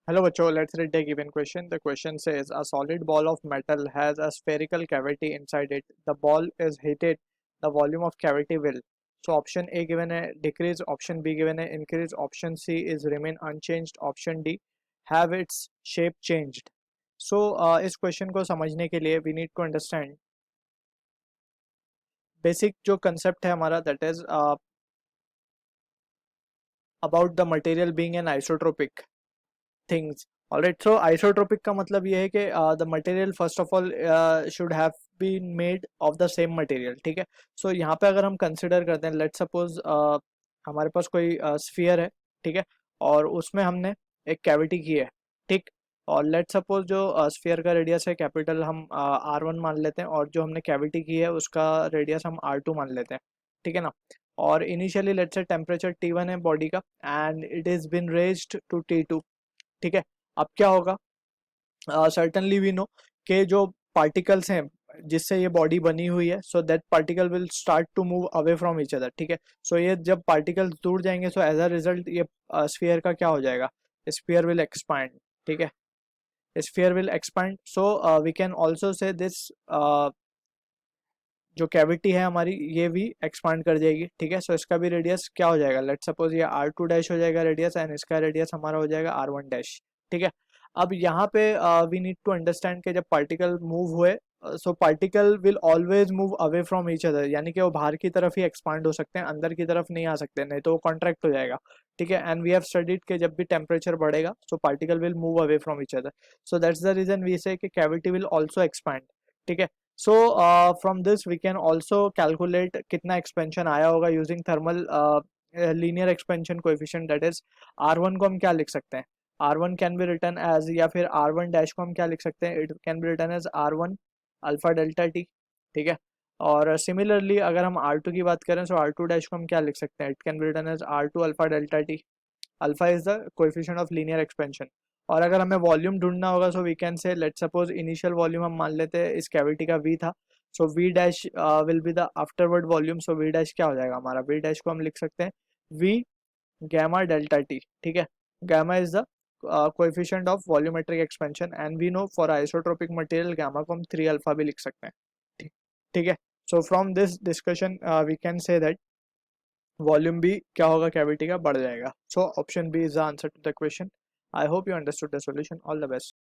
Hello बच्चों, let's read the given question. The question says a solid ball of metal has a spherical cavity inside it. The ball is heated. The volume of cavity will. So option A given है decrease, option B given है increase, option C is remain unchanged, option D have its shape changed. So इस question को समझने के लिए we need to understand basic जो concept है हमारा that is about the material being an isotropic things. Alright, so isotropic का मतलब ये है कि the material first of all should have been made of the same material. ठीक है, so यहाँ पे अगर हम consider करते हैं, let's suppose हमारे पास कोई sphere है, ठीक है, और उसमें हमने एक cavity की है, ठीक, और let's suppose जो sphere का radius है capital हम R1 मान लेते हैं और जो हमने cavity की है उसका radius हम R2 मान लेते हैं, ठीक है ना, और initially let's say temperature T1 है body का and it is been raised to T2, ठीक है, अब क्या होगा, सर्टनली वी नो कि जो पार्टिकल्स हैं जिससे ये बॉडी बनी हुई है, so that particle will start to move away from each other, ठीक है, सो ये जब पार्टिकल्स दूर जाएंगे सो एज अ रिजल्ट ये स्फीयर का क्या हो जाएगा, स्फीयर विल एक्सपैंड, ठीक है, sphere will expand, so we can also say this जो कैविटी है हमारी ये भी एक्सपांड कर जाएगी, ठीक है, सो इसका भी रेडियस क्या हो जाएगा, लेट सपोज ये R2 डैश हो जाएगा रेडियस एंड इसका रेडियस हमारा हो जाएगा R1 डैश, ठीक है। अब यहाँ पे वी नीड टू अंडरस्टैंड कि जब पार्टिकल मूव हुए so particle will always move away from each other, यानी कि वो बाहर की तरफ ही एक्सपांड हो सकते हैं, अंदर की तरफ नहीं आ सकते, नहीं तो वो कॉन्ट्रैक्ट हो जाएगा, ठीक है, एंड वी हैव स्टडीड कि जब भी टेम्परेचर बढ़ेगा so particle will move away from each other, so that's the reason we say कि कैविटी विल ऑल्सो एक्सपैंड, ठीक है। So from this we can also calculate कितना expansion आया होगा using thermal linear expansion coefficient, that is R1 को हम क्या लिख सकते हैं, R1 can be written as, या फिर R1 dash को हम क्या लिख सकते हैं, it can be written as R1 alpha delta T, ठीक है, और सिमिलरली अगर हम R2 की बात करें तो R2 डैश को हम क्या लिख सकते हैं, it can be written as R2 alpha delta T, alpha is the coefficient of linear expansion, और अगर हमें वॉल्यूम ढूंढना होगा so we can say let suppose initial volume हम मान लेते हैं इस कैविटी का V था, so V dash will be the afterward volume, so V dash क्या हो जाएगा हमारा, V डैश को हम लिख सकते हैं V गैमा डेल्टा टी, ठीक है, gamma is the coefficient of volumetric expansion and we know for isotropic material gamma को हम 3 अल्फा भी लिख सकते हैं, ठीक, ठीक है, so from this discussion we can say that volume भी क्या होगा कैविटी का बढ़ जाएगा, so option B is the answer to the question. I hope you understood the solution, all the best.